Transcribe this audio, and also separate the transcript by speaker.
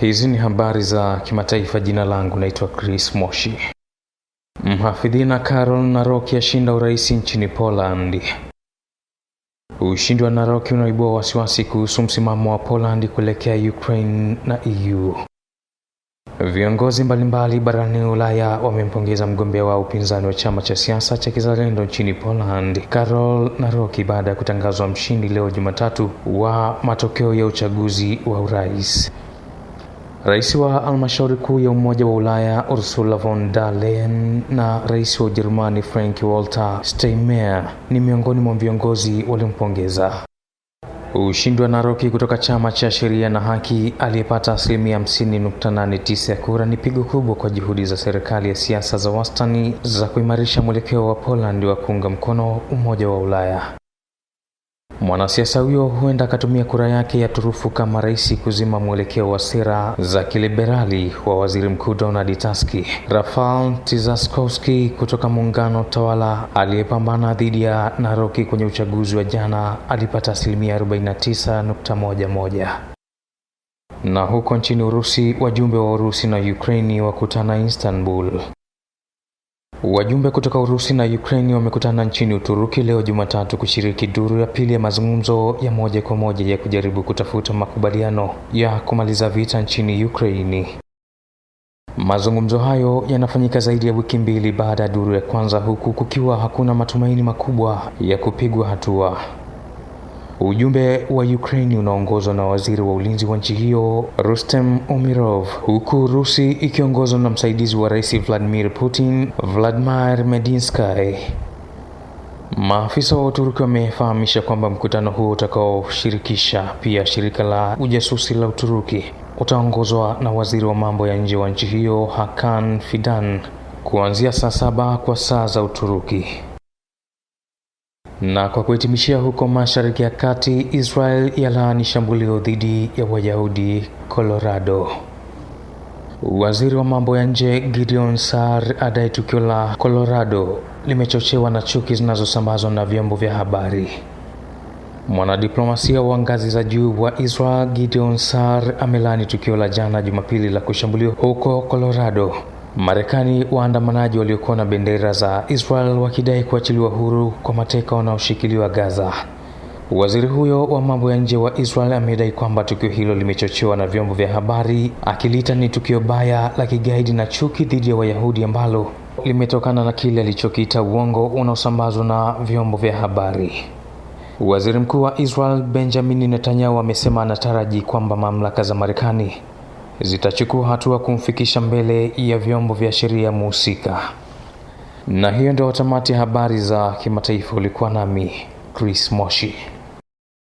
Speaker 1: Hizi ni habari za kimataifa. Jina langu naitwa Chris Moshi. Mhafidhina Karol Nawrocki ashinda urais nchini Poland. Ushindi wa Nawrocki unaibua wasiwasi kuhusu msimamo wa Poland kuelekea Ukraine na EU. Viongozi mbalimbali barani Ulaya wamempongeza mgombea wa upinzani wa chama cha siasa cha Kizalendo nchini Poland, Karol Nawrocki, baada ya kutangazwa mshindi leo Jumatatu wa matokeo ya uchaguzi wa urais. Rais wa Halmashauri Kuu ya Umoja wa Ulaya Ursula von der Leyen na Rais wa Ujerumani Frank-Walter Steinmeier ni miongoni mwa viongozi waliompongeza. Ushindi wa Nawrocki kutoka chama cha Sheria na Haki aliyepata 50.89% ya kura ni pigo kubwa kwa juhudi za serikali ya siasa za wastani za kuimarisha mwelekeo wa Poland wa kuunga mkono Umoja wa Ulaya. Mwanasiasa huyo huenda akatumia kura yake ya turufu kama rais kuzima mwelekeo wa sera za kiliberali wa Waziri Mkuu Donald Tusk. Rafał Trzaskowski kutoka muungano tawala aliyepambana dhidi ya Nawrocki kwenye uchaguzi wa jana alipata 49.11%. Na huko nchini Urusi, wajumbe wa Urusi na Ukraine wakutana Istanbul. Wajumbe kutoka Urusi na Ukraine wamekutana nchini Uturuki leo Jumatatu kushiriki duru ya pili ya mazungumzo ya moja kwa moja ya kujaribu kutafuta makubaliano ya kumaliza vita nchini Ukraine. Mazungumzo hayo yanafanyika zaidi ya wiki mbili baada ya duru ya kwanza, huku kukiwa hakuna matumaini makubwa ya kupigwa hatua. Ujumbe wa Ukraine unaongozwa na waziri wa ulinzi wa nchi hiyo Rustem Umerov, huku Urusi ikiongozwa na msaidizi wa Rais Vladimir Putin, Vladimir Medinsky. Maafisa wa Uturuki wamefahamisha kwamba mkutano huo utakaoshirikisha pia shirika la ujasusi la Uturuki utaongozwa na waziri wa mambo ya nje wa nchi hiyo Hakan Fidan kuanzia saa 7 kwa saa za Uturuki. Na kwa kuhitimishia, huko Mashariki ya Kati, Israel yalaani shambulio dhidi ya Wayahudi Colorado. Waziri wa mambo ya nje Gideon Saar adai tukio la Colorado limechochewa na chuki zinazosambazwa na vyombo vya habari. Mwanadiplomasia wa ngazi za juu wa Israel Gideon Saar amelaani tukio la jana Jumapili la kushambuliwa huko Colorado. Marekani, waandamanaji waliokuwa na bendera za Israel wakidai kuachiliwa huru kwa mateka wanaoshikiliwa Gaza. Waziri huyo wa mambo ya nje wa Israel amedai kwamba tukio hilo limechochewa na vyombo vya habari, akiliita ni tukio baya la kigaidi na chuki dhidi ya Wayahudi ambalo limetokana na kile alichokiita uongo unaosambazwa na vyombo vya habari. Waziri Mkuu wa Israel Benjamin Netanyahu amesema anataraji kwamba mamlaka za Marekani zitachukua hatua kumfikisha mbele ya vyombo vya sheria mhusika. Na hiyo ndio tamati habari za kimataifa. Ulikuwa nami Chris Moshi.